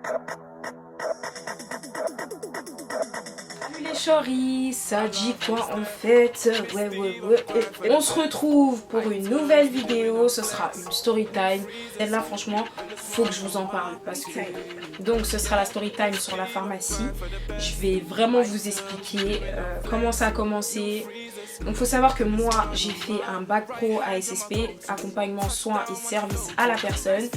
Salut les choris, ça dit quoi en fait? Ouais. On se retrouve pour une nouvelle vidéo, ce sera une story time. Celle-là franchement, faut que je vous en parle parce que donc ce sera la story time sur la pharmacie. Je vais vraiment vous expliquer comment ça a commencé. Donc faut savoir que moi j'ai fait un bac pro à SSP, accompagnement, soins et services à la personne.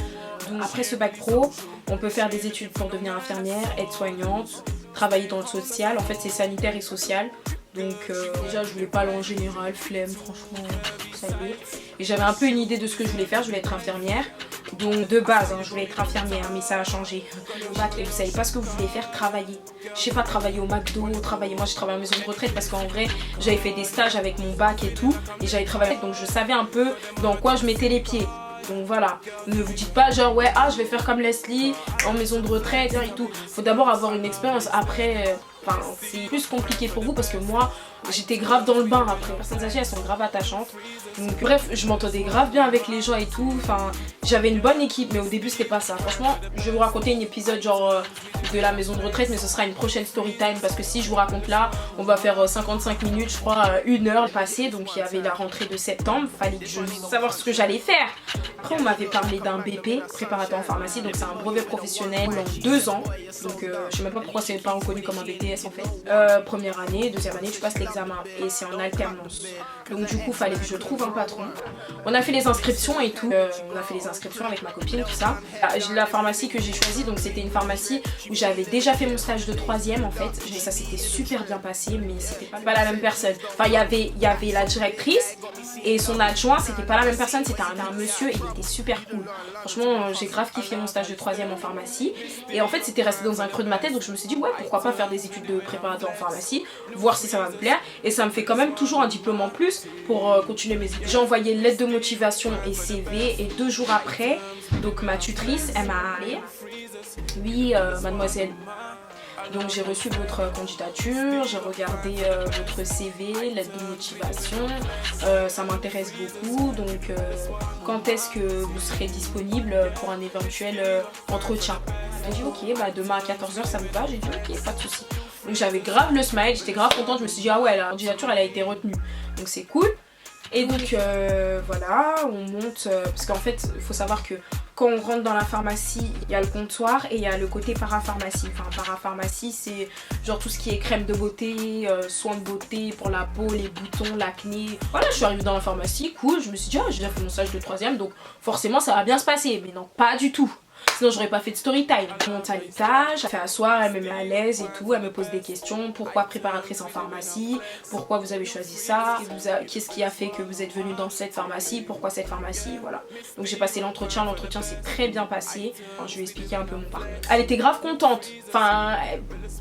Donc après ce bac pro, on peut faire des études pour devenir infirmière, aide-soignante, travailler dans le social. En fait c'est sanitaire et social. Donc déjà je voulais pas aller en général, flemme franchement, ça y est. Et j'avais un peu une idée de ce que je voulais faire, je voulais être infirmière. Donc de base je voulais être infirmière mais ça a changé. Et vous savez pas ce que vous voulez faire, travailler. Je sais pas, travailler au McDo, travailler, moi je travaille en maison de retraite parce qu'en vrai j'avais fait des stages avec mon bac et tout. Et j'avais travaillé donc je savais un peu dans quoi je mettais les pieds. Donc voilà, ne vous dites pas genre ouais je vais faire comme Leslie en maison de retraite et tout. Faut d'abord avoir une expérience, après c'est plus compliqué pour vous parce que moi j'étais grave dans le bain après. Les personnes âgées elles sont grave attachantes. Donc bref, je m'entendais grave bien avec les gens et tout. Enfin, j'avais une bonne équipe mais au début c'était pas ça. Franchement, je vais vous raconter un épisode genre de la maison de retraite mais ce sera une prochaine story time parce que si je vous raconte là, on va faire 55 minutes, je crois 1 heure passée. Donc il y avait la rentrée de septembre, fallait que je savoir ce que j'allais faire. Après on m'avait parlé d'un BP, préparateur en pharmacie, donc c'est un brevet professionnel en 2 ans. Donc je sais même pas pourquoi c'est pas reconnu comme un BTS en fait. Première année, deuxième année, tu passes l'examen et c'est en alternance. Donc du coup fallait que je trouve un patron. On a fait les inscriptions et tout. On a fait les inscriptions avec ma copine, tout ça. La pharmacie que j'ai choisie, donc c'était une pharmacie où j'avais déjà fait mon stage de 3e en fait. Ça s'était super bien passé mais c'était pas la même personne. Enfin il y avait la directrice et son adjoint, c'était pas la même personne, c'était un monsieur et il était super cool. Franchement j'ai grave kiffé mon stage de 3e en pharmacie. Et en fait c'était resté dans un creux de ma tête, donc je me suis dit ouais pourquoi pas faire des études de préparateur en pharmacie, voir si ça va me plaire. Et ça me fait quand même toujours un diplôme en plus pour continuer mes études. J'ai envoyé lettre de motivation et CV et 2 jours après, donc ma tutrice elle m'a appelé. Oui mademoiselle, donc j'ai reçu votre candidature, j'ai regardé votre CV, lettre de motivation, ça m'intéresse beaucoup, donc quand est-ce que vous serez disponible pour un éventuel entretien? J'ai dit ok, bah demain à 14 h ça me va, j'ai dit ok, pas de souci. Donc j'avais grave le smile, j'étais grave contente, je me suis dit ah ouais la candidature elle a été retenue, donc c'est cool. Et donc voilà, on monte, parce qu'en fait il faut savoir que quand on rentre dans la pharmacie, il y a le comptoir et il y a le côté parapharmacie. Enfin parapharmacie c'est genre tout ce qui est crème de beauté, soins de beauté pour la peau, les boutons, l'acné. Voilà, je suis arrivée dans la pharmacie, cool, je me suis dit j'ai déjà fait mon stage de 3e donc forcément ça va bien se passer. Mais non, pas du tout. Sinon j'aurais pas fait de story time. Je monte à l'étage, elle fait asseoir, elle me met à l'aise et tout, elle me pose des questions. Pourquoi préparatrice en pharmacie? Pourquoi vous avez choisi ça? Qu'est-ce qui a fait que vous êtes venue dans cette pharmacie? Pourquoi cette pharmacie? Voilà. Donc j'ai passé l'entretien s'est très bien passé. Enfin, je lui ai expliqué un peu mon parcours. Elle était grave contente. Enfin,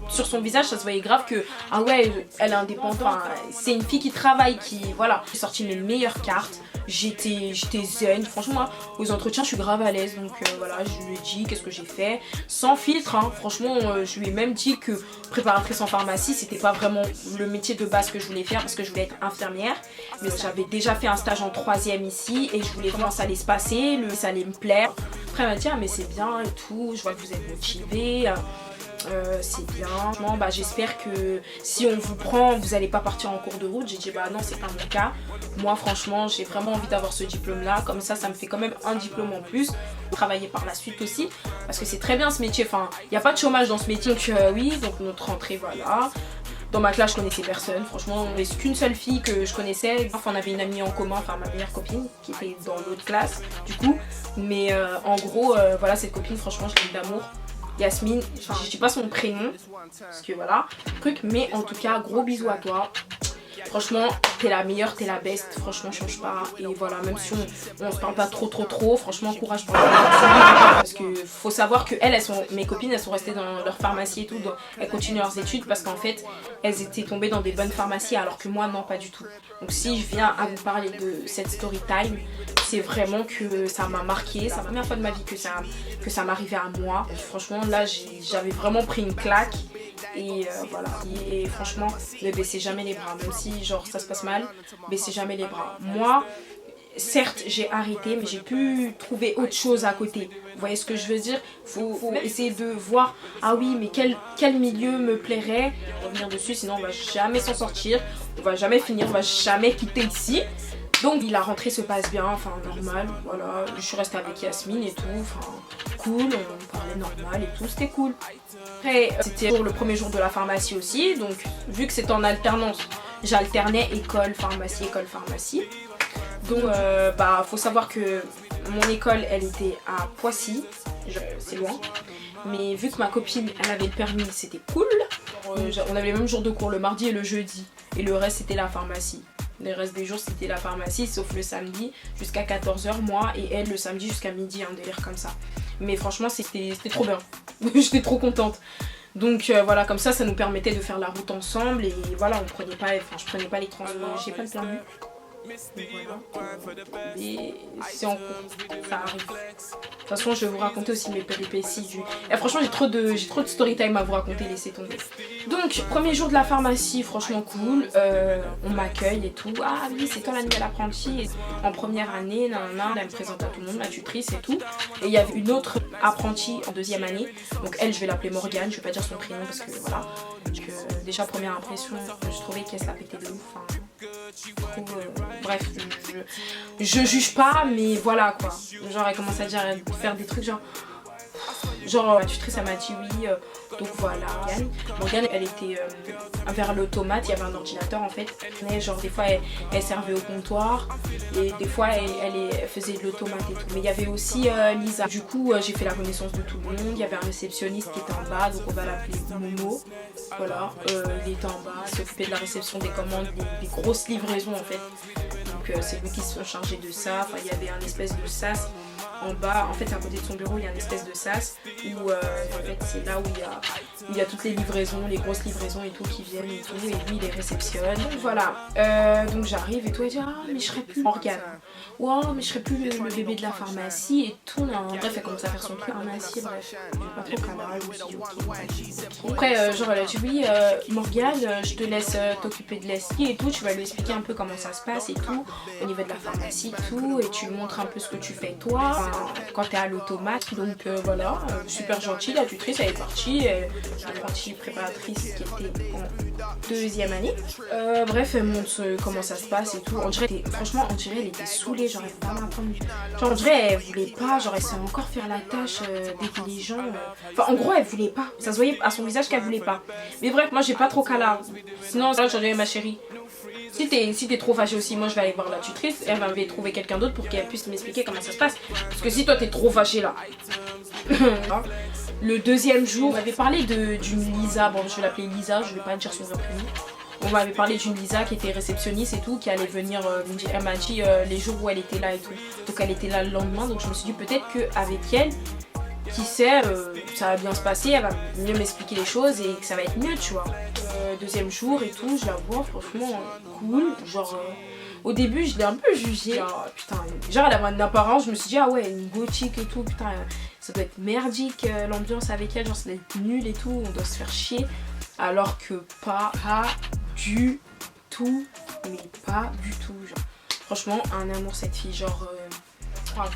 sur son visage ça se voyait grave que ah ouais, elle est indépendante. Enfin, c'est une fille qui travaille, qui voilà. J'ai sorti mes meilleures cartes. J'étais zen, franchement moi, aux entretiens je suis grave à l'aise, donc voilà, je lui ai dit qu'est-ce que j'ai fait, sans filtre hein. Franchement je lui ai même dit que préparatrice en pharmacie c'était pas vraiment le métier de base que je voulais faire parce que je voulais être infirmière, mais j'avais déjà fait un stage en 3e ici et je voulais comment ça allait se passer, ça allait me plaire. Après elle m'a dit ah mais c'est bien et tout, je vois que vous êtes motivée. C'est bien, bah, j'espère que si on vous prend vous allez pas partir en cours de route. J'ai dit bah non c'est pas mon cas, moi franchement j'ai vraiment envie d'avoir ce diplôme là, comme ça me fait quand même un diplôme en plus, travailler par la suite aussi parce que c'est très bien ce métier, enfin il n'y a pas de chômage dans ce métier. Donc oui, donc notre rentrée voilà. Dans ma classe je connaissais personne, franchement on n'avait qu'une seule fille que je connaissais, enfin on avait une amie en commun, enfin ma meilleure copine qui était dans l'autre classe du coup, mais en gros voilà cette copine franchement je l'aime d'amour. Yasmine, enfin je dis pas son prénom parce que voilà truc, mais en tout cas gros bisous à toi. Franchement t'es la meilleure, t'es la best, franchement change pas. Et voilà, même si on se parle pas trop franchement courage pour la parce que faut savoir que mes copines elles sont restées dans leur pharmacie et tout, donc elles continuent leurs études parce qu'en fait elles étaient tombées dans des bonnes pharmacies alors que moi non pas du tout. Donc si je viens à vous parler de cette story time, c'est vraiment que ça m'a marqué, c'est la première fois de ma vie que ça m'arrivait à moi. Franchement là j'avais vraiment pris une claque. Et voilà, et franchement ne baissez jamais les bras, même si genre ça se passe mal, baissez jamais les bras. Moi certes j'ai arrêté, mais j'ai pu trouver autre chose à côté. Vous voyez ce que je veux dire? Faut essayer de voir, ah oui, mais quel milieu me plairait, revenir dessus, sinon on va jamais s'en sortir, on va jamais finir, on va jamais quitter ici. Donc la rentrée se passe bien, enfin normal, voilà, je suis restée avec Yasmine et tout, enfin cool, on parlait normal et tout, c'était cool. Après, c'était pour le premier jour de la pharmacie aussi, donc vu que c'était en alternance, j'alternais école, pharmacie. Donc bah faut savoir que mon école elle était à Poissy, c'est loin, mais vu que ma copine elle avait le permis, c'était cool. On avait les mêmes jours de cours, le mardi et le jeudi, et le reste c'était la pharmacie. Le reste des jours c'était la pharmacie, sauf le samedi jusqu'à 14 h, moi et elle le samedi jusqu'à midi, un délire comme ça. Mais franchement c'était trop bien, j'étais trop contente. Donc voilà, comme ça nous permettait de faire la route ensemble, et voilà, je prenais pas les transports, j'ai pas le permis. Voilà. Et c'est en cours, ça arrive. De toute façon je vais vous raconter aussi mes péripéties et franchement j'ai trop de story time à vous raconter, laissez tomber. Donc premier jour de la pharmacie, franchement cool, on m'accueille et tout. Ah oui, c'est toi la nouvelle apprentie en première année, elle me présente à tout le monde, la tutrice et tout. Et il y avait une autre apprentie en deuxième année, donc elle je vais l'appeler Morgane, je vais pas dire son prénom parce que voilà, déjà première impression, je trouvais qu'elle se la pétait de ouf, hein. Bref, je juge pas, mais voilà quoi. Genre elle commence à faire des trucs genre la tutrice elle m'a dit oui, donc voilà. Morgane elle était vers l'automate, il y avait un ordinateur en fait. Mais genre des fois elle servait au comptoir, et des fois elle faisait de l'automate et tout. Mais il y avait aussi Lisa. Du coup j'ai fait la connaissance de tout le monde. Il y avait un réceptionniste qui était en bas, donc on va l'appeler Momo. Voilà, il était en bas, s'occupait de la réception des commandes, des grosses livraisons en fait. Donc c'est lui qui se chargeait de ça. Enfin il y avait un espèce de sas en bas, en fait à côté de son bureau il y a une espèce de sas où en fait c'est là où il y a toutes les livraisons, les grosses livraisons et tout qui viennent et tout, et lui il les réceptionne. Donc voilà, donc j'arrive et tout, et dit ah mais je serais plus Morgane, wow mais je serais plus le bébé de la pharmacie et tout, bref elle commence à faire son truc pharmacie, bref je vais pas trop canal, je me suis dit ok. Après genre elle a dit oui Morgane, je te laisse t'occuper de Leslie et tout, tu vas lui expliquer un peu comment ça se passe et tout au niveau de la pharmacie et tout, et tu lui montres un peu ce que tu fais toi quand t'es à l'automate. Donc voilà, super gentille, la tutrice elle est partie, l'apprentie préparatrice qui était en deuxième année. Bref, elle montre comment ça se passe et tout. Franchement on dirait elle était saoulée, genre elle voulait pas m'apprendre. Genre on dirait elle voulait pas, genre elle savait encore faire la tâche d'aider les gens. Enfin en gros elle voulait pas, ça se voyait à son visage qu'elle voulait pas. Mais bref, moi j'ai pas trop qu'à là. Sinon là j'en ai ma chérie. Si t'es trop fâché aussi, moi je vais aller voir la tutrice, elle va trouver quelqu'un d'autre pour qu'elle puisse m'expliquer comment ça se passe. Parce que si toi t'es trop fâché là. Le deuxième jour, on m'avait parlé d'une Lisa, bon je vais l'appeler Lisa, je vais pas dire son vrai prénom. On m'avait parlé d'une Lisa qui était réceptionniste et tout, qui allait venir, elle m'a dit les jours où elle était là et tout. Donc elle était là le lendemain, donc je me suis dit peut-être qu'avec elle, qui sait, ça va bien se passer, elle va mieux m'expliquer les choses et que ça va être mieux, tu vois. Deuxième jour et tout, je la vois, franchement cool, genre au début je l'ai un peu jugée, putain, genre elle avait une apparence, je me suis dit ah ouais, une gothique et tout, putain ça doit être merdique l'ambiance avec elle, genre ça doit être nul et tout, on doit se faire chier, alors que pas du tout, mais pas du tout, genre franchement un amour cette fille, genre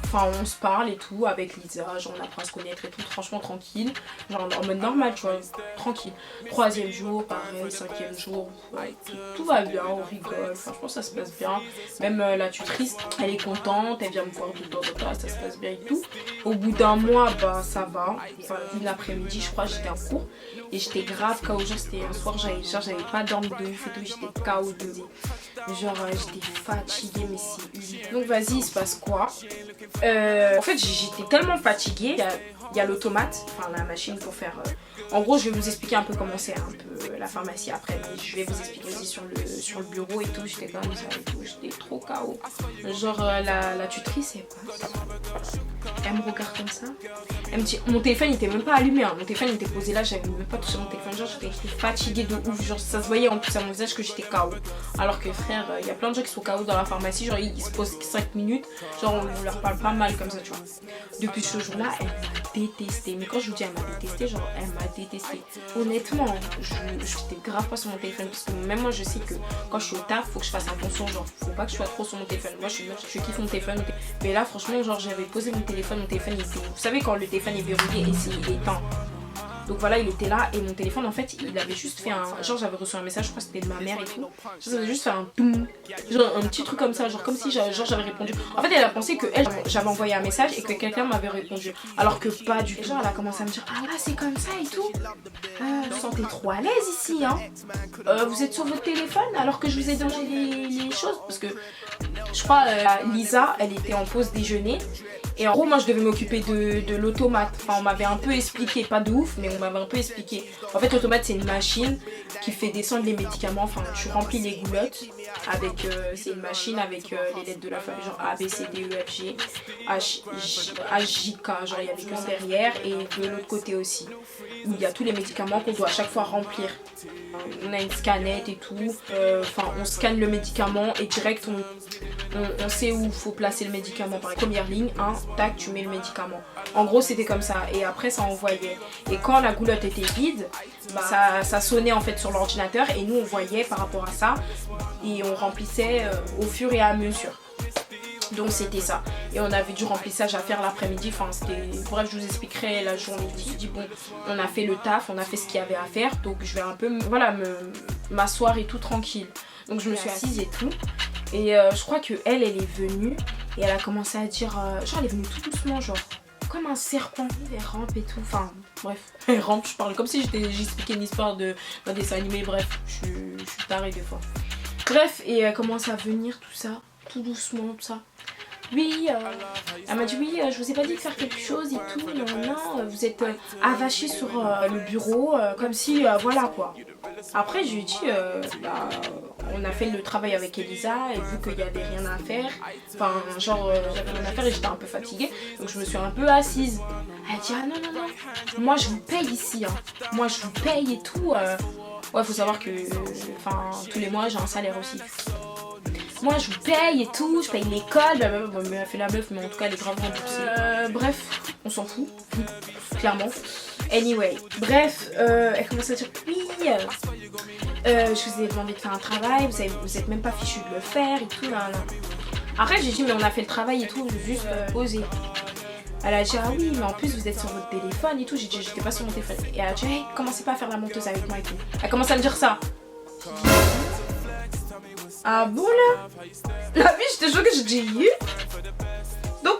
enfin on se parle et tout avec Lisa, genre on apprend à se connaître et tout, franchement tranquille, genre en mode normal tu vois, tranquille. Troisième jour pareil, cinquième jour, ouais, tout va bien, on rigole, franchement ça se passe bien. Même la tutrice elle est contente, elle vient me voir de temps en temps, ça se passe bien et tout. Au bout d'un mois bah ça va, enfin une après-midi je crois j'étais en cours et j'étais grave KO, genre c'était un soir j'avais pas dormi de ouf et tout, j'étais KO de genre j'étais fatiguée mais c'est... Donc vas-y il se passe quoi? En fait j'étais tellement fatiguée, il y a l'automate, enfin la machine pour faire... En gros je vais vous expliquer un peu comment c'est un peu la pharmacie après, mais je vais vous expliquer aussi sur le bureau et tout, j'étais comme ça et tout, j'étais trop KO. Genre la tutrice elle me regarde comme ça, elle me dit, mon téléphone il était même pas allumé, hein. Mon téléphone il était posé là, j'avais même pas touché mon téléphone, genre j'étais fatiguée de ouf, genre ça se voyait en plus à mon visage que j'étais KO. Alors que frère, il y a plein de gens qui sont KO dans la pharmacie, genre ils se posent 5 minutes, genre on leur parle pas mal comme ça tu vois. Depuis ce jour là elle m'a détesté. Mais quand je vous dis elle m'a détesté, genre elle m'a détesté. Honnêtement, j'étais grave pas sur mon téléphone parce que même moi je sais que quand je suis au taf, faut que je fasse attention, genre faut pas que je sois trop sur mon téléphone. Moi je kiffe mon téléphone. Mais là franchement, genre j'avais posé mon téléphone il était, vous savez quand le téléphone est verrouillé et il est éteint. Donc voilà, il était là et mon téléphone en fait il avait juste fait un... Genre j'avais reçu un message, je crois que c'était de ma mère et tout. J'avais juste fait un toum, genre un petit truc comme ça, genre comme si j'avais répondu. En fait elle a pensé que j'avais envoyé un message et que quelqu'un m'avait répondu. Alors que pas du tout. Genre elle a commencé à me dire ah là c'est comme ça et tout. Vous sentez trop à l'aise ici hein. Vous êtes sur votre téléphone alors que je vous ai donné les choses. Parce que je crois Lisa elle était en pause déjeuner. Et en gros moi je devais m'occuper de l'automate. Enfin on m'avait un peu expliqué, pas de ouf mais on m'avait un peu expliqué. En fait l'automate c'est une machine qui fait descendre les médicaments. Enfin tu remplis les goulottes avec c'est une machine avec les lettres de l'alphabet genre A, B, C, D, E, F, G, H, J, K. Genre il y avait que derrière et de l'autre côté aussi. Où il y a tous les médicaments qu'on doit à chaque fois remplir. On a une scannette et tout. Enfin on scanne le médicament et direct on sait où il faut placer le médicament. Par première ligne, tac, tu mets le médicament. En gros, c'était comme ça. Et après, ça envoyait. Et quand la goulotte était vide, ça sonnait en fait sur l'ordinateur. Et nous, on voyait par rapport à ça. Et on remplissait au fur et à mesure. Donc c'était ça. Et on avait du remplissage à faire l'après-midi. Enfin, c'était... Bref, je vous expliquerai la journée. Je dis bon, on a fait le taf, on a fait ce qu'il y avait à faire. Donc je vais un peu, voilà, m'asseoir et tout tranquille. Donc je me suis assise et tout. Et je crois que elle est venue et elle a commencé à dire, genre elle est venue tout doucement, genre comme un serpent, elle rampe et tout, enfin bref, elle rampe, je parle comme si j'expliquais une histoire d'un dessin animé, bref, je suis tarée des fois. Bref, et elle commence à venir tout ça, tout doucement, tout ça. Oui, elle m'a dit oui, je vous ai pas dit de faire quelque chose et tout, non, vous êtes avachés sur le bureau, comme si, voilà quoi. Après je lui ai dit, on a fait le travail avec Elisa et vu qu'il y avait rien à faire, enfin genre j'avais rien à faire et j'étais un peu fatiguée, donc je me suis un peu assise. Elle a dit ah non, moi je vous paye ici, hein. Moi je vous paye et tout. Ouais, faut savoir que tous les mois j'ai un salaire aussi. Moi je vous paye et tout, je paye l'école, mais elle fait la meuf, mais en tout cas elle est grave remboursée. Bref, on s'en fout, clairement. Anyway, bref, elle commence à dire oui, je vous ai demandé de faire un travail, vous êtes même pas fichu de le faire et tout, là. Après j'ai dit mais on a fait le travail et tout, juste poser. Elle a dit ah oui mais en plus vous êtes sur votre téléphone et tout, j'ai dit j'étais pas sur mon téléphone. Et elle a dit hey, commencez pas à faire la menteuse avec moi et tout. Elle commence à me dire ça. Ah bon là? La vie j'étais choquée, j'ai dit donc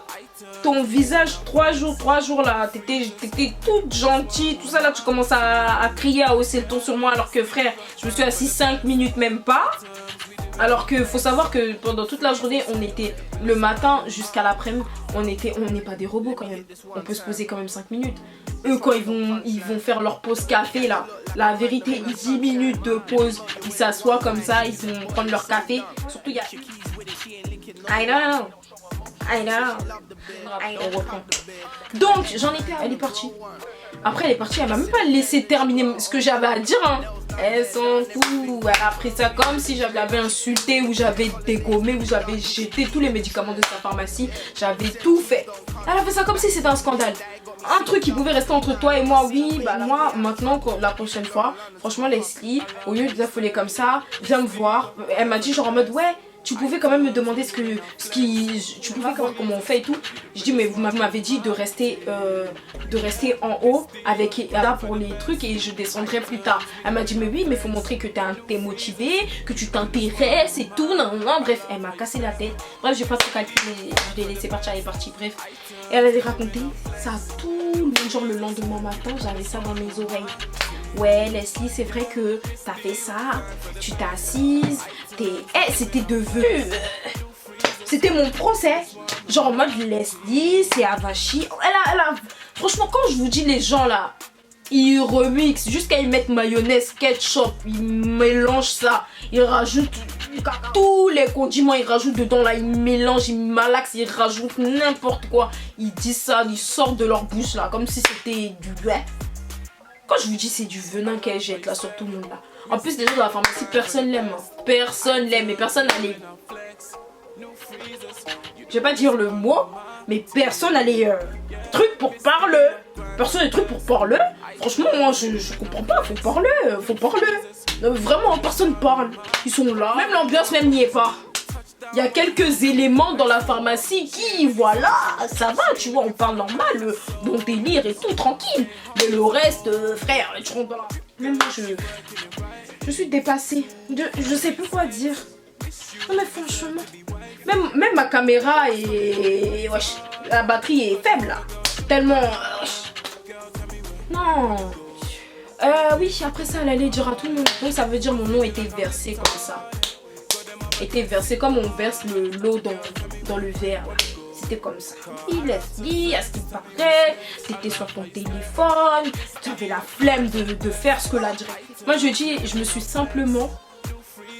ton visage 3 jours là, t'étais toute gentille, tout ça là, tu commences à crier, à hausser le ton sur moi alors que frère, je me suis assise 5 minutes même pas. Alors que faut savoir que pendant toute la journée, on était le matin jusqu'à l'après-midi, on n'est pas des robots quand même. On peut se poser quand même 5 minutes. Eux quand ils vont faire leur pause café là, la vérité 10 minutes de pause, ils s'assoient comme ça, ils vont prendre leur café. Surtout il y a... I know. On reprend. Donc j'en ai perdu, elle est partie. Après elle est partie, elle m'a même pas laissé terminer ce que j'avais à dire hein. Elle s'en fout, elle a pris ça comme si j'avais insulté ou j'avais dégommé ou j'avais jeté tous les médicaments de sa pharmacie. J'avais tout fait. Elle a fait ça comme si c'était un scandale. Un truc qui pouvait rester entre toi et moi, oui, bah moi maintenant la prochaine fois, franchement Leslie, au lieu de t'affoler comme ça, viens me voir. Elle m'a dit genre en mode ouais, tu pouvais quand même me demander tu pouvais voir comment on fait et tout. Je dis mais vous m'avez dit de rester en haut avec là pour les trucs et je descendrai plus tard. Elle m'a dit mais oui mais faut montrer que t'es motivé, que tu t'intéresses et tout, non, bref, elle m'a cassé la tête. Bref j'ai pas trop calculé, je l'ai laissé partir, elle est partie, bref. Et elle avait raconté ça tout le jour, le lendemain matin, j'avais ça dans mes oreilles. Ouais Leslie, c'est vrai que t'as fait ça, tu t'es assise, c'était devenu... C'était mon procès. Genre en mode Leslie, c'est avachi. Elle a... Franchement quand je vous dis les gens là, ils remixent jusqu'à y mettre mayonnaise, ketchup, ils mélangent ça, ils rajoutent tous les condiments, ils rajoutent dedans là, ils mélangent, ils malaxent, ils rajoutent n'importe quoi. Ils disent ça, ils sortent de leur bouche là, comme si c'était du lait. Quand je vous dis c'est du venin qu'elle jette là sur tout le monde là. En plus les gens dans la pharmacie personne l'aime. Hein. Personne l'aime et personne n'a les... Je vais pas dire le mot, mais personne n'a les trucs pour parler. Personne n'est truc pour parler. Franchement, moi, je comprends pas. Faut parler, faut parler. Non, vraiment, personne parle. Ils sont là. Même l'ambiance même n'y est pas. Il y a quelques éléments dans la pharmacie qui, voilà, ça va, tu vois, on parle normal, bon délire et tout, tranquille. Mais le reste, frère, tu rentres dans la... Même moi, je suis dépassée. Je sais plus quoi dire. Non mais franchement, même ma caméra est... Wesh, la batterie est faible là. Tellement... Non. Oui, après ça, elle allait dire à tout le monde. Donc ça veut dire mon nom était versé comme ça. Était versé comme on verse l'eau dans le verre. C'était comme ça. Il a dit, à ce qu'il paraît, t'étais sur ton téléphone, tu avais la flemme de faire ce que la directrice. Moi je dis, je me suis simplement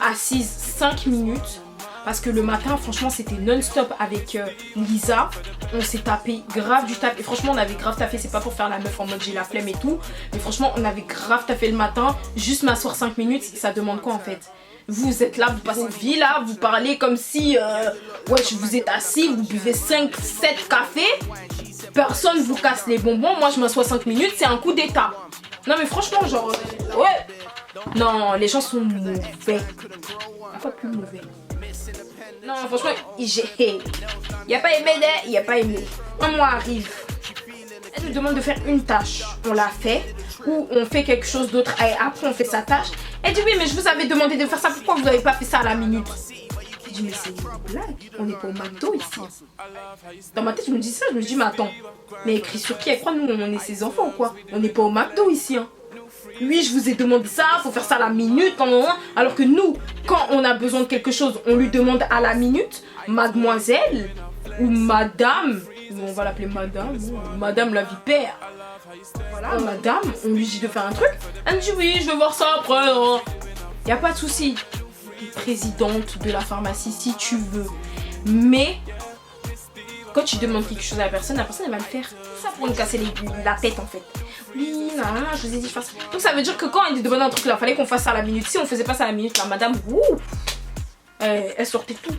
assise 5 minutes. Parce que le matin, franchement, c'était non-stop avec Lisa. On s'est tapé grave du taf. Et franchement, on avait grave taffé. C'est pas pour faire la meuf en mode j'ai la flemme et tout. Mais franchement, on avait grave taffé le matin. Juste m'asseoir 5 minutes, ça demande quoi en fait? Vous êtes là, vous passez une vie là, vous parlez comme si ouais, vous êtes assis, vous buvez 5, 7 cafés. Personne vous casse les bonbons. Moi, je m'assois 5 minutes, c'est un coup d'état. Non mais franchement, genre... ouais. Non, les gens sont mauvais. Pas plus mauvais. Non, franchement, il n'y a pas aimé, il n'y a pas aimé. Un mois arrive. Elle nous demande de faire une tâche. On l'a fait. Ou on fait quelque chose d'autre et après on fait sa tâche. Elle dit oui, mais je vous avais demandé de faire ça. Pourquoi vous n'avez pas fait ça à la minute? Je dis mais c'est une blague. On n'est pas au McDo ici. Dans ma tête, je me dis ça. Je me dis mais attends. Mais écrit sur qui? Elle croit nous, on est ses enfants ou quoi? On n'est pas au McDo ici. Hein. Oui, je vous ai demandé ça, faut faire ça à la minute, alors que nous, quand on a besoin de quelque chose, on lui demande à la minute, mademoiselle ou madame, on va l'appeler madame, madame la vipère. Voilà, madame, on lui dit de faire un truc, elle me dit oui, je vais voir ça après. Y a pas de souci. Présidente de la pharmacie si tu veux, mais quand tu demandes quelque chose à la personne elle va le faire. Ça pour nous casser la tête en fait. Oui, non, je vous ai dit de faire ça. Donc ça veut dire que quand elle demandait un truc là, fallait qu'on fasse ça à la minute. Si on faisait pas ça à la minute, la madame, elle sortait tout.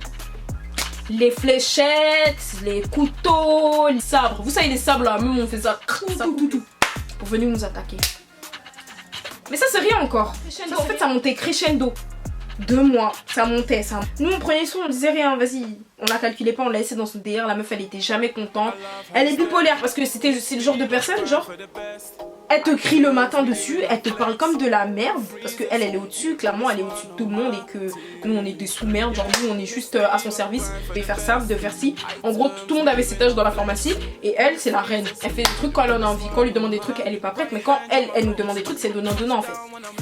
Les fléchettes, les couteaux, les sabres. Vous savez les sabres là, même on fait ça. Tout. Pour venir nous attaquer. Mais ça c'est rien encore. Ça, en fait ça montait crescendo. 2 mois, ça montait, ça. Nous on prenait soin, on disait rien, vas-y. On la calculait pas, on l'a laissé dans son délire. La meuf elle était jamais contente. Elle est bipolaire parce que c'est le genre de personne, genre, elle te crie le matin dessus, elle te parle comme de la merde. Parce qu'elle est au-dessus, clairement elle est au-dessus de tout le monde et que nous on est des sous-merdes. Genre nous on est juste à son service, de faire ça, de faire ci. En gros tout le monde avait ses tâches dans la pharmacie et elle c'est la reine. Elle fait des trucs quand elle en a envie. Quand on lui demande des trucs elle est pas prête, mais quand elle nous demande des trucs c'est donnant en fait.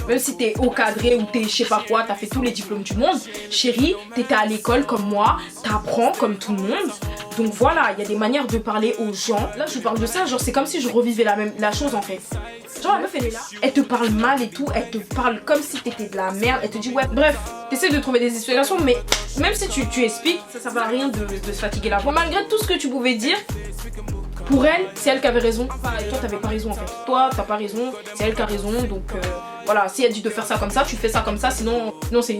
Même si t'es au cadré ou t'es je sais pas quoi, t'as fait tous les diplômes du monde, chérie, t'étais à l'école comme moi, t'apprends comme tout le monde. Donc voilà, il y a des manières de parler aux gens. Là je vous parle de ça, genre c'est comme si je revivais la chose en fait. Genre la meuf elle est là, elle te parle mal et tout, elle te parle comme si t'étais de la merde, elle te dit ouais, bref, t'essaies de trouver des explications mais même si tu expliques, ça sert à rien de se fatiguer la voix. Malgré tout ce que tu pouvais dire, pour elle, c'est elle qui avait raison. Et toi t'avais pas raison en fait. Toi t'as pas raison, c'est elle qui a raison donc voilà, si elle dit de faire ça comme ça, tu fais ça comme ça, sinon non, ça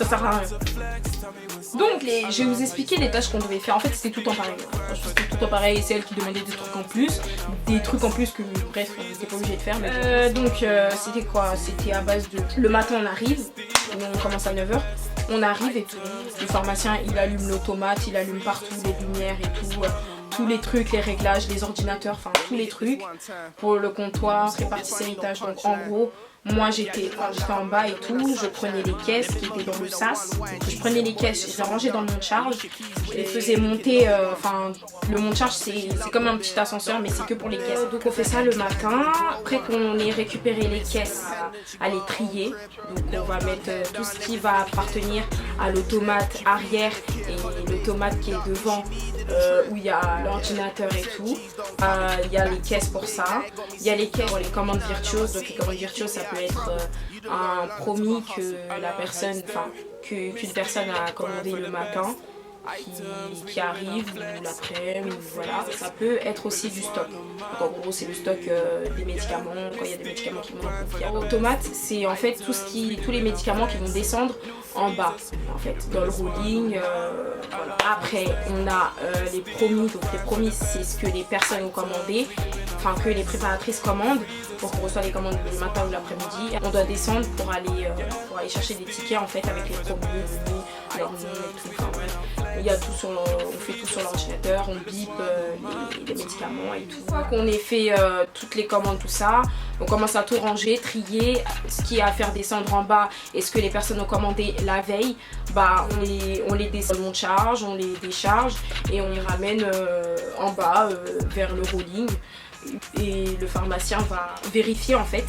sert à rien. Donc je vais vous expliquer les tâches qu'on devait faire. En fait c'était tout le temps pareil. C'était tout le temps pareil, c'est elle qui demandait des trucs en plus. Des trucs en plus que bref on n'était pas obligé de faire. Mais... donc c'était quoi? C'était à base de... Le matin on arrive, on commence à 9h. On arrive et tout. Le pharmacien il allume l'automate, il allume partout les lumières et tout. Tous les trucs, les réglages, les ordinateurs, enfin tous les trucs. Pour le comptoir, répartissait les tâches. Donc en gros, moi j'étais en bas et tout, je prenais les caisses qui étaient dans le sas, je prenais les caisses, je les rangeais dans le monte-charge, je les faisais monter, enfin le monte-charge c'est comme un petit ascenseur mais c'est que pour les caisses. Donc on fait ça le matin, après qu'on ait récupéré les caisses, à les trier, donc on va mettre tout ce qui va appartenir à l'automate arrière et l'automate qui est devant. Où il y a l'ordinateur et tout, il y a les caisses pour ça, il y a les caisses pour les commandes virtuoses. Donc les commandes virtuoses ça peut être un promis que la personne, enfin qu'une personne a commandé le matin qui arrive ou l'après-midi, voilà. Ça peut être aussi du stock. Donc en gros c'est le stock des médicaments, quand il y a des médicaments qui manquent. L'automate c'est en fait tous les médicaments qui vont descendre en bas en fait dans le rolling. Voilà. Après on a les promis, donc les promis c'est ce que les personnes ont commandé. enfin que les préparatrices commandent, pour qu'on reçoive les commandes le matin ou l'après-midi. On doit descendre pour aller chercher des tickets en fait avec les promos, leur nom et tout, enfin bref. Il y a tout on fait tout sur l'ordinateur, on bip les médicaments et tout. Une fois qu'on ait fait toutes les commandes, tout ça, on commence à tout ranger, trier ce qui est à faire descendre en bas et ce que les personnes ont commandé la veille. Bah, on les descend, on charge, on les décharge et on les ramène en bas vers le rolling. Et le pharmacien va vérifier en fait,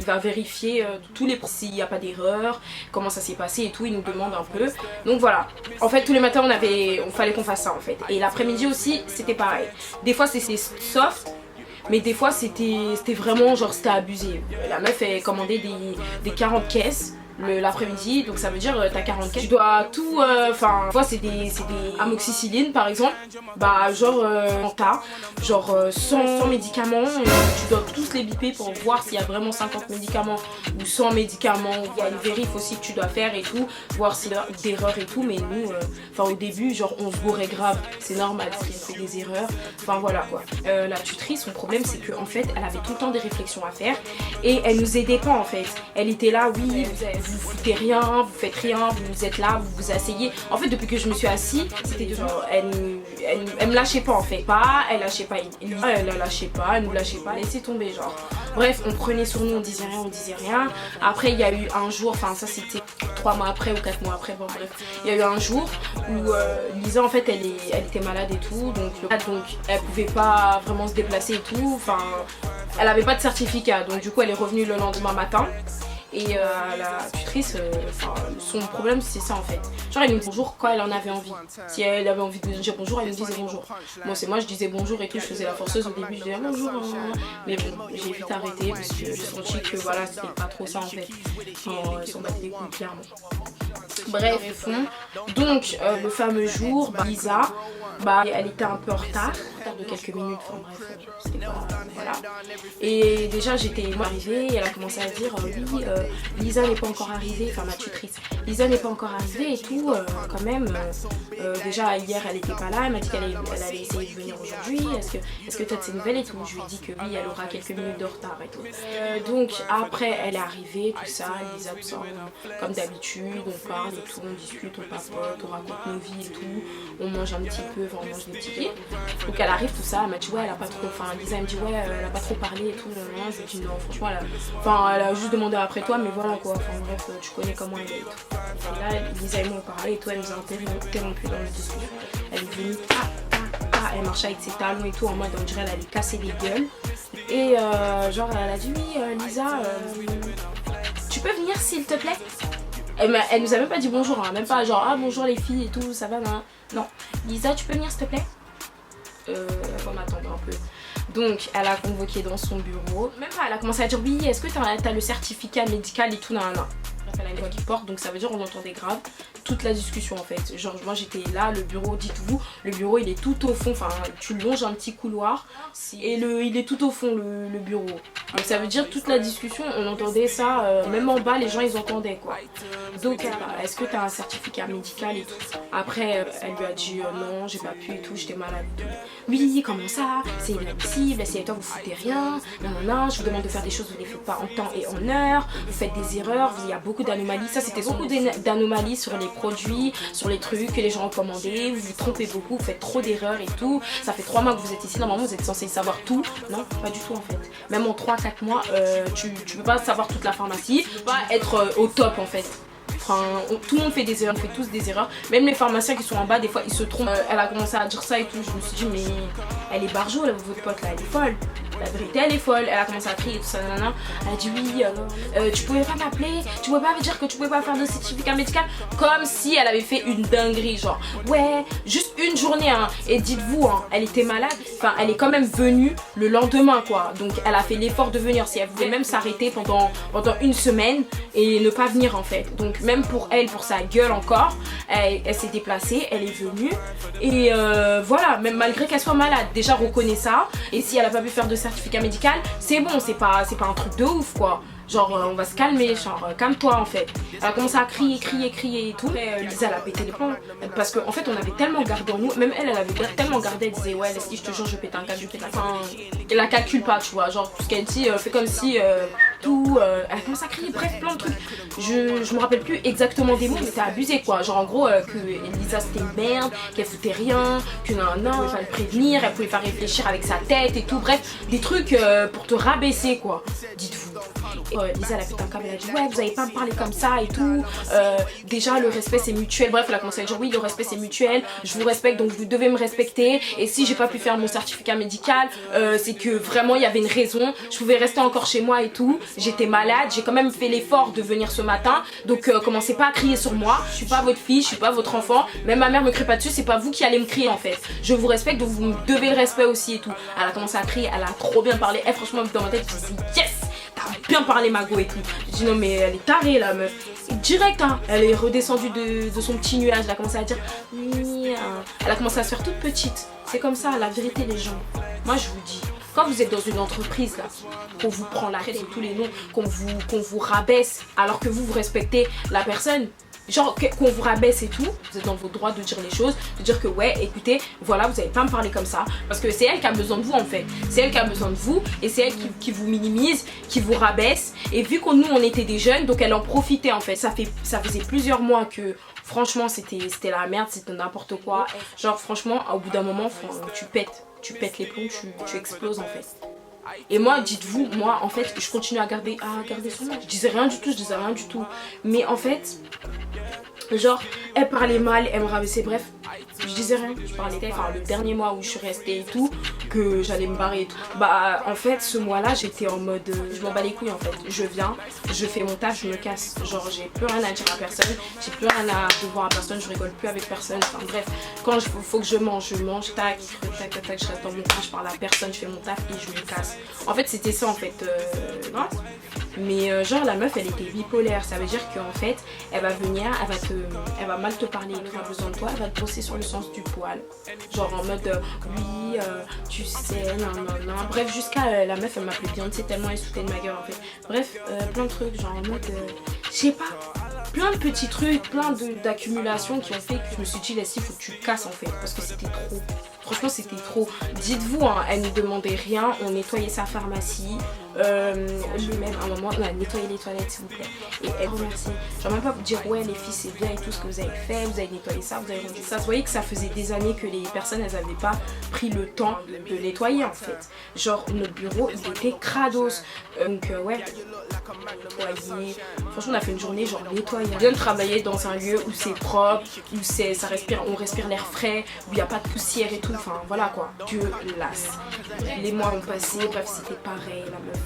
il va vérifier tous les s'il n'y a pas d'erreur, comment ça s'est passé et tout, il nous demande un peu. Donc voilà, en fait tous les matins on fallait qu'on fasse ça en fait. Et l'après-midi aussi c'était pareil. Des fois c'était soft, mais des fois c'était vraiment genre c'était abusé. La meuf elle commandait des 40 caisses l'après-midi, donc ça veut dire t'as 40 caisses, tu dois tout, enfin des fois c'est des amoxicilline par exemple, bah genre en tas, genre 100 médicaments, et tu dois tous les biper pour voir s'il y a vraiment 50 médicaments ou 100 médicaments. Il y a une vérif aussi que tu dois faire et tout, voir s'il y a d'erreurs et tout, mais nous, enfin au début genre on se bourrait grave, c'est normal parce qu'il fait des erreurs, enfin voilà quoi. La tutrice, son problème c'est qu'en fait elle avait tout le temps des réflexions à faire et elle nous aidait pas en fait, elle était là, oui vous foutez rien, vous faites rien, vous êtes là, vous vous asseyez. En fait depuis que je me suis assise, c'était genre elle me lâchait pas en fait, elle lâchait pas, elle la lâchait pas, elle nous lâchait pas, laissez tomber genre. Bref, on prenait sur nous, on disait rien. Après il y a eu un jour, enfin ça c'était 3 mois après ou 4 mois après, bon bref. Il y a eu un jour où Lisa en fait elle était malade et tout, donc elle pouvait pas vraiment se déplacer et tout, enfin elle avait pas de certificat, donc du coup elle est revenue le lendemain matin. Et la tutrice, son problème c'est ça en fait. Genre elle nous disait bonjour quand elle en avait envie. Si elle avait envie de dire bonjour, elle nous disait bonjour. Bon c'est moi je disais bonjour et tout, je faisais la forceuse au début, je disais bonjour. Mais bon, j'ai vite arrêté parce que j'ai senti que voilà c'était pas trop ça en fait. Enfin, ils s'en battaient les couilles clairement. Bref, donc le fameux jour, Lisa, elle était un peu en retard de quelques minutes, enfin bref, c'était pas, voilà. Et déjà j'étais arrivée et elle a commencé à dire oui, Lisa n'est pas encore arrivée, enfin ma tutrice, Lisa n'est pas encore arrivée et tout, quand même, déjà hier elle était pas là, elle m'a dit qu'elle allait essayer de venir aujourd'hui, est-ce que tu as de ses nouvelles et tout, je lui ai dit que oui, elle aura quelques minutes de retard et tout. Donc après elle est arrivée, tout ça, Lisa tout ça, comme d'habitude, on parle et tout, on discute, on papote, on raconte nos vies et tout, on mange un petit peu, enfin on mange des tickets. Donc elle arrive tout ça, elle m'a dit ouais elle a pas trop, enfin Lisa elle me dit ouais elle a pas trop parlé et tout, je lui ai dit non franchement elle a juste demandé après toi mais voilà quoi, enfin bref tu connais comment elle est et tout. Et là Lisa et moi on parlait et tout, elle nous a interrompu dans le discours, elle est venue elle marchait avec ses talons et tout en mode on dirait elle allait casser les gueules et genre elle a dit oui Lisa tu peux venir s'il te plaît. Elle nous a même pas dit bonjour, hein, même pas genre ah bonjour les filles et tout, ça va non. Lisa tu peux venir s'il te plaît. On va attendre un peu. Donc elle a convoqué dans son bureau. Même pas, elle a commencé à dire oui est-ce que t'as le certificat médical et tout, non. Elle a une voix qui porte donc ça veut dire on entendait grave toute la discussion en fait. Genre moi j'étais là, le bureau, dites-vous, le bureau il est tout au fond, enfin tu longes un petit couloir et il est tout au fond le bureau. Donc ça veut dire toute la discussion on entendait ça, même en bas les gens ils entendaient quoi. Donc est-ce que t'as un certificat médical et tout. Après elle lui a dit non j'ai pas pu et tout, j'étais malade et tout. Oui comment ça, c'est inadmissible, essayez-toi vous foutez rien, non, je vous demande de faire des choses, vous les faites pas en temps et en heure, vous faites des erreurs, il y a beaucoup d'anomalies, ça c'était beaucoup d'anomalies sur les produits, sur les trucs que les gens ont commandés, vous vous trompez beaucoup, vous faites trop d'erreurs et tout, ça fait 3 mois que vous êtes ici, normalement vous êtes censé savoir tout, non pas du tout en fait, même en 3-4 mois tu peux pas savoir toute la pharmacie, tu peux pas être au top en fait. Enfin, tout le monde fait des erreurs, on fait tous des erreurs, même les pharmaciens qui sont en bas des fois ils se trompent. Elle a commencé à dire ça et tout, je me suis dit mais elle est barjo là, votre pote là, elle est folle. La vérité elle est folle, elle a commencé à crier et tout ça, nanana. Elle a dit oui, tu pouvais pas m'appeler, tu pouvais pas me dire que tu pouvais pas faire de certificat médical, comme si elle avait fait une dinguerie, genre ouais, juste une journée hein. Et dites-vous, hein, elle était malade, enfin elle est quand même venue le lendemain quoi, donc elle a fait l'effort de venir, si elle voulait même s'arrêter pendant une semaine et ne pas venir en fait, donc même pour elle, pour sa gueule encore, elle s'est déplacée, elle est venue et voilà, même malgré qu'elle soit malade, déjà reconnaît ça, et si elle a pas pu faire de certificat médical, c'est bon, c'est pas un truc de ouf quoi. genre on va se calmer, genre calme-toi en fait. Elle a commencé à crier et tout. Et Lisa elle a pété les plombs parce qu'en fait on avait tellement gardé en nous, même elle avait tellement gardé, elle disait ouais Leslie je te jure je pète un câble, je pète un câble. Enfin, elle la calcule pas tu vois, genre tout ce qu'elle dit fait comme si tout, elle a commencé à crier, bref plein de trucs. Je me rappelle plus exactement des mots mais c'était abusé quoi, genre en gros que Lisa c'était une merde, qu'elle foutait rien, que non, il fallait prévenir, elle pouvait faire réfléchir avec sa tête et tout, bref des trucs pour te rabaisser quoi, dites-vous. Lisa elle a fait un câble, elle a dit ouais vous allez pas me parler comme ça et tout, déjà le respect c'est mutuel, bref elle a commencé à dire oui le respect c'est mutuel, je vous respecte donc vous devez me respecter et si j'ai pas pu faire mon certificat médical c'est que vraiment il y avait une raison, je pouvais rester encore chez moi et tout, j'étais malade, j'ai quand même fait l'effort de venir ce matin donc commencez pas à crier sur moi, je suis pas votre fille, je suis pas votre enfant, même ma mère me crie pas dessus, c'est pas vous qui allez me crier en fait, je vous respecte donc vous me devez le respect aussi et tout. Elle a commencé à crier, elle a trop bien parlé, franchement dans ma tête je me suis dit yes t'as bien parlé Mago et tout. J'ai dit non mais elle est tarée la meuf. Et direct hein, elle est redescendue de son petit nuage, elle a commencé à dire elle a commencé à se faire toute petite. C'est comme ça la vérité les gens. Moi je vous dis, quand vous êtes dans une entreprise là, qu'on vous prend la tête et tous les noms, qu'on vous rabaisse alors que vous respectez la personne, genre qu'on vous rabaisse et tout, vous êtes dans vos droits de dire les choses, de dire que ouais écoutez voilà vous n'allez pas me parler comme ça parce que c'est elle qui a besoin de vous en fait, c'est elle qui a besoin de vous et c'est elle qui vous minimise, qui vous rabaisse et vu que nous on était des jeunes donc elle en profitait en fait. Ça faisait plusieurs mois que franchement c'était la merde, c'était n'importe quoi, genre franchement au bout d'un moment tu pètes les plombs, tu exploses en fait. Et moi, dites-vous, moi en fait, je continue à garder son nom. Je disais rien du tout. Mais en fait, genre, elle parlait mal, elle me rabaissait, bref, je disais rien. Je parlais enfin le dernier mois où je suis restée et tout, que j'allais me barrer et tout. Bah en fait, ce mois-là, j'étais en mode, je m'en bats les couilles en fait. Je viens, je fais mon taf, je me casse. Genre, j'ai plus rien à dire à personne, j'ai plus rien à devoir à personne, je rigole plus avec personne. Enfin bref, quand il faut que je mange, tac, je reste dans mon coin, je parle à personne, je fais mon taf et je me casse. En fait, c'était ça en fait, non. Mais genre la meuf elle était bipolaire, ça veut dire qu'en fait elle va venir, elle va mal te parler, elle a besoin de toi, elle va te bosser sur le sens du poil. Genre en mode oui tu sais, non. Bref jusqu'à la meuf elle m'appelait Beyoncé tellement elle sautait de ma gueule en fait. Bref plein de trucs genre en mode je sais pas, plein de petits trucs, plein d'accumulations qui ont fait que je me suis dit Leslie faut que tu casses en fait parce que c'était trop. Franchement c'était trop. Dites-vous hein, elle ne demandait rien, on nettoyait sa pharmacie, lui-même à un moment on a nettoyé les toilettes s'il vous plaît et elle remercie. Genre même pas vous dire ouais les filles c'est bien et tout ce que vous avez fait, vous avez nettoyé ça, vous avez rangé ça. Vous voyez que ça faisait des années que les personnes elles avaient pas pris le temps de nettoyer en fait. Genre notre bureau il était crados. Donc ouais. Nettoyer. Franchement on a fait une journée genre nettoyer. On vient de travailler dans un lieu où c'est propre, où on respire l'air frais, où il n'y a pas de poussière et tout, enfin voilà quoi. Dieu lasse. Les mois ont passé, bref c'était pareil, la meuf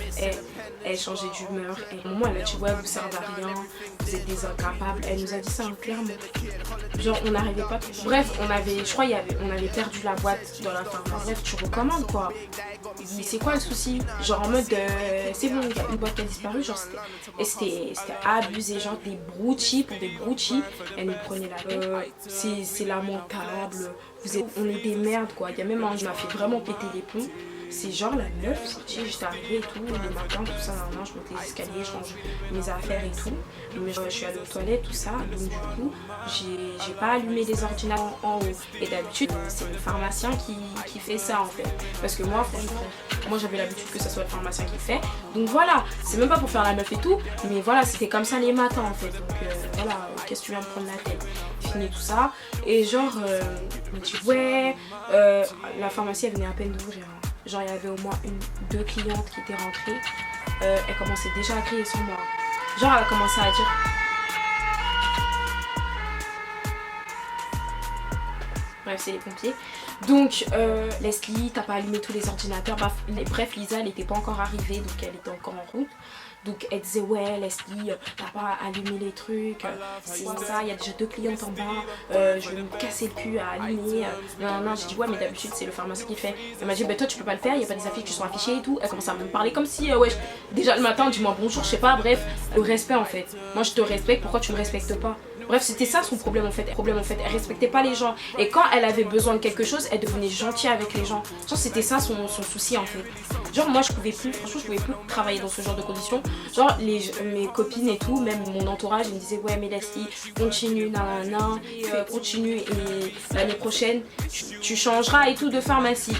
elle changeait d'humeur et au moment elle a dit ouais vous servez à rien, vous êtes des incapables, elle nous a dit ça clairement. Genre on n'arrivait pas, bref je crois on avait perdu la boîte dans la fin, bref tu recommandes quoi. Mais c'est quoi le souci? Genre en mode c'est bon il y a une boîte qui a disparu, genre c'était abusé, genre des broutilles pour des broutilles, elle nous prenait la tête, c'est lamentable, on est des merdes quoi. Il y a même un qui m'a fait vraiment péter les plombs. C'est genre la meuf, j'étais arrivée et tout, le matin, tout ça, je monte les escaliers, je range mes affaires et tout. Mais je suis allée aux toilettes, tout ça, donc du coup, j'ai pas allumé les ordinateurs en haut. Et d'habitude, c'est le pharmacien qui fait ça en fait. Parce que moi, franchement, moi j'avais l'habitude que ça soit le pharmacien qui fait. Donc voilà, c'est même pas pour faire la meuf et tout, mais voilà, c'était comme ça les matins en fait. Donc voilà, qu'est-ce que tu viens me prendre la tête? Fini tout ça. Et genre, on me dit ouais, la pharmacie elle venait à peine d'ouvrir. Genre il y avait au moins deux clientes qui étaient rentrées, elle commençait déjà à crier sur moi. Genre elle a commencé à dire bref c'est les pompiers. Donc Leslie t'as pas allumé tous les ordinateurs, bref Lisa elle était pas encore arrivée donc elle était encore en route. Donc elle disait ouais Leslie t'as pas allumé les trucs, c'est ça, il y a déjà deux clientes en bas, je vais me casser le cul à allumer. Non, j'ai dit ouais mais d'habitude c'est le pharmacien qui le fait. Elle m'a dit bah toi tu peux pas le faire, il y a pas des affiches qui sont affichées et tout. Elle commence à me parler comme si ouais déjà le matin dis-moi bonjour je sais pas, bref Le respect en fait. Moi je te respecte, pourquoi tu me respectes pas? Bref, c'était ça son problème en fait. Elle respectait pas les gens. Et quand elle avait besoin de quelque chose, elle devenait gentille avec les gens. Genre, c'était ça son souci en fait. Genre, moi je pouvais plus, franchement, je pouvais plus travailler dans ce genre de conditions. Genre, mes copines et tout, même mon entourage, ils me disaient, ouais, mais Leslie, continue, nanana, continue et l'année prochaine, tu changeras et tout de pharmacie.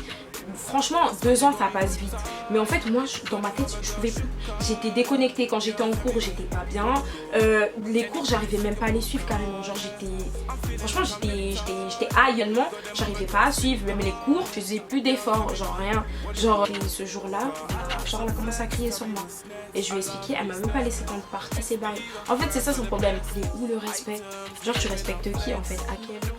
Franchement, 2 ans ça passe vite. Mais en fait, moi dans ma tête, je pouvais plus. J'étais déconnectée quand j'étais en cours, j'étais pas bien. Les cours, j'arrivais même pas à les suivre carrément. Genre, franchement, j'étais aïeulement. J'arrivais pas à suivre, même les cours, je faisais plus d'efforts, genre rien. Genre, et ce jour-là, genre, elle a commencé à crier sur moi. Et je lui ai expliqué, elle m'a même pas laissé temps de partir, elle s'est barrée. En fait, c'est ça son problème. Il est où le respect? Genre, tu respectes qui en fait?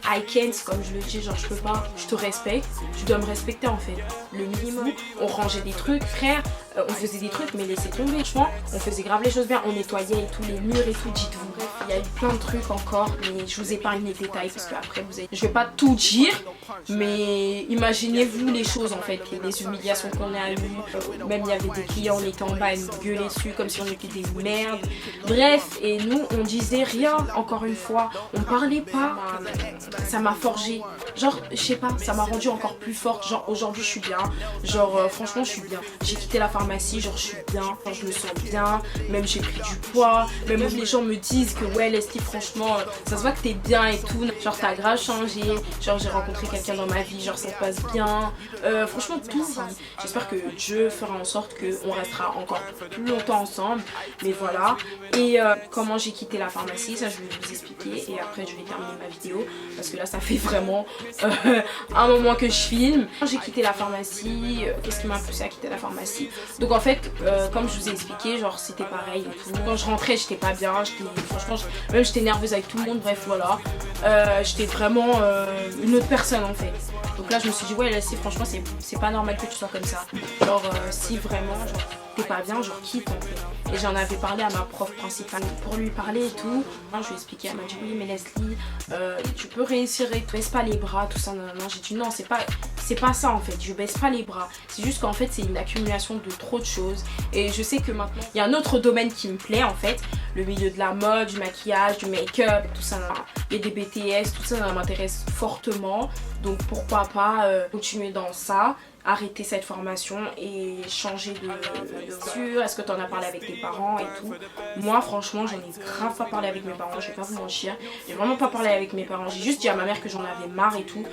I can't, comme je le dis, genre, je peux pas. Je te respecte, tu dois me respecter en fait. Le minimum, on rangeait des trucs, frère, on faisait des trucs, mais laissez tomber, franchement, on faisait grave les choses bien, on nettoyait et tous les murs et tout, dites-vous. Bref, il y a eu plein de trucs encore, mais je vous épargne les détails parce que après je vais pas tout dire, mais imaginez-vous les choses en fait, les humiliations qu'on a eues, même il y avait des clients, on était en bas, ils nous gueulaient dessus comme si on était des merdes. Bref, et nous on disait rien, encore une fois, on parlait pas, ça m'a forgé. Genre, je sais pas, ça m'a rendu encore plus forte. Genre, aujourd'hui, je suis bien. Genre, franchement, je suis bien. J'ai quitté la pharmacie, genre, je suis bien. Genre, je me sens bien. Même, j'ai pris du poids. Même, les gens me disent que, ouais, Leslie, franchement, ça se voit que t'es bien et tout. Genre, t'as grave changé. Genre, j'ai rencontré quelqu'un dans ma vie. Genre, ça se passe bien. Franchement, tout. J'espère que Dieu fera en sorte qu'on restera encore plus longtemps ensemble. Mais voilà. Et comment j'ai quitté la pharmacie, ça, je vais vous expliquer. Et après, je vais terminer ma vidéo. Parce que là, ça fait vraiment un moment que je filme. J'ai quitté la pharmacie, qu'est-ce qui m'a poussé à quitter la pharmacie? Donc en fait, comme je vous ai expliqué, genre c'était pareil et tout. Quand je rentrais, j'étais pas bien, franchement, même j'étais nerveuse avec tout le monde, bref voilà. J'étais vraiment une autre personne en fait. Donc là je me suis dit ouais là si franchement c'est pas normal que tu sois comme ça. Genre si vraiment genre t'es pas bien, genre quitte en fait. Et j'en avais parlé à ma prof principale pour lui parler et tout. Je lui ai expliqué, elle m'a dit oui mais Leslie, tu peux réussir et tu baisses pas les bras, tout ça, non. J'ai dit non c'est pas ça en fait, je baisse pas les bras. C'est juste qu'en fait c'est une accumulation de trop de choses. Et je sais que maintenant, il y a un autre domaine qui me plaît en fait. Le milieu de la mode, du maquillage, du make-up, tout ça. Il y a des BTS, tout ça, ça m'intéresse fortement. Donc pourquoi pas continuer dans ça, arrêter cette formation et changer de sûr. Est-ce que tu en as parlé avec tes parents et tout? Moi franchement j'en ai grave pas parlé avec mes parents, je vais pas vous mentir. J'ai vraiment pas parlé avec mes parents, j'ai juste dit à ma mère que j'en avais marre et tout.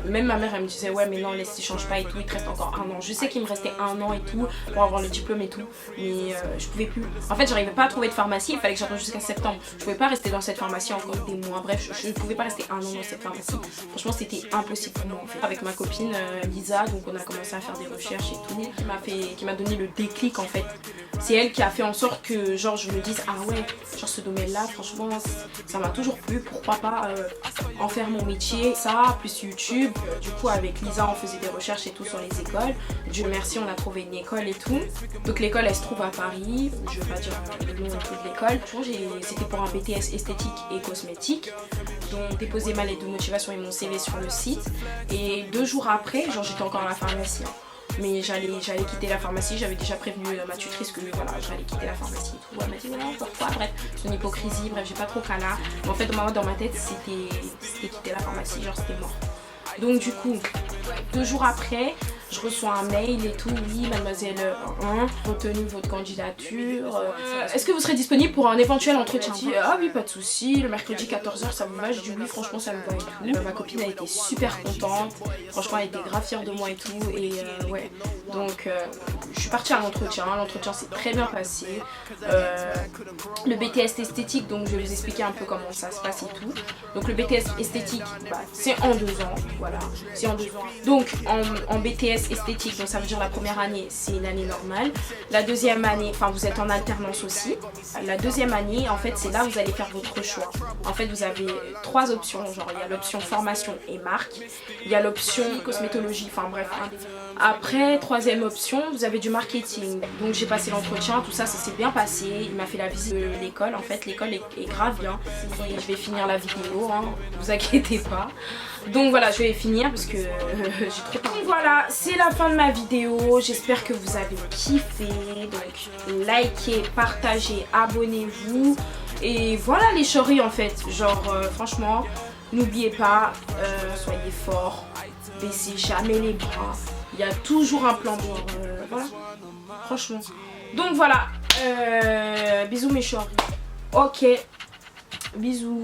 Même ma mère elle me disait ouais mais non laisse, change pas et tout, il te reste encore 1 an. Je sais qu'il me restait 1 an et tout pour avoir le diplôme et tout, mais je pouvais plus. En fait j'arrivais pas à trouver de pharmacie, il fallait que j'attende jusqu'à septembre. Je pouvais pas rester dans cette pharmacie encore des mois, bref je pouvais pas rester 1 an dans cette pharmacie. Franchement c'était impossible pour moi en fait. Avec ma copine Lisa, donc on a commencé à faire des recherches et tout, qui m'a donné le déclic en fait. C'est elle qui a fait en sorte que genre je me dise ah ouais, genre ce domaine là franchement ça m'a toujours plu, pourquoi pas en faire mon métier, ça plus YouTube. Du coup avec Lisa on faisait des recherches et tout sur les écoles. Dieu merci on a trouvé une école et tout. Donc l'école elle se trouve à Paris, je vais pas dire le nom de l'école. C'était pour un BTS esthétique et cosmétique. Donc déposé ma lettre de motivation et mon CV sur le site. Et 2 jours après, genre j'étais encore à la pharmacie. Mais j'allais quitter la pharmacie, j'avais déjà prévenu ma tutrice que voilà, j'allais quitter la pharmacie et tout. Elle m'a dit non, pourquoi? Bref, c'est une hypocrisie, bref, j'ai pas trop câlin. Mais en fait, dans ma tête, c'était quitter la pharmacie, genre c'était mort. Donc du coup, 2 jours après, je reçois un mail et tout, oui mademoiselle retenu votre candidature, est-ce que vous serez disponible pour un éventuel entretien? Je dis ah oui pas de souci, le mercredi 14h ça vous va? Je dis oui franchement ça me va et tout. Ma copine a été super contente, franchement elle était grave fière de moi et tout, et ouais, donc je suis partie à l'entretien s'est très bien passé. Le BTS esthétique, donc je vais vous expliquer un peu comment ça se passe et tout. Donc le BTS esthétique, bah, c'est en 2 ans, voilà, c'est en 2 ans. Donc en BTS esthétique, donc ça veut dire la première année c'est une année normale, la deuxième année, enfin vous êtes en alternance aussi, la deuxième année en fait c'est là où vous allez faire votre choix. En fait vous avez 3 options, genre il y a l'option formation et marque, il y a l'option cosmétologie, enfin bref. Après, 3e option, vous avez du marketing. Donc j'ai passé l'entretien, tout ça, ça s'est bien passé. Il m'a fait la visite de l'école, en fait l'école est grave bien. Et je vais finir la vidéo, hein, vous inquiétez pas. Donc voilà, je vais finir parce que j'ai trop parlé. Donc voilà, c'est la fin de ma vidéo. J'espère que vous avez kiffé. Donc likez, partagez, abonnez-vous. Et voilà les choris en fait. Genre franchement, n'oubliez pas, soyez forts. Baissez jamais les bras. Il y a toujours un plan B. Voilà, franchement. Donc voilà, bisous mes choris. Ok, bisous.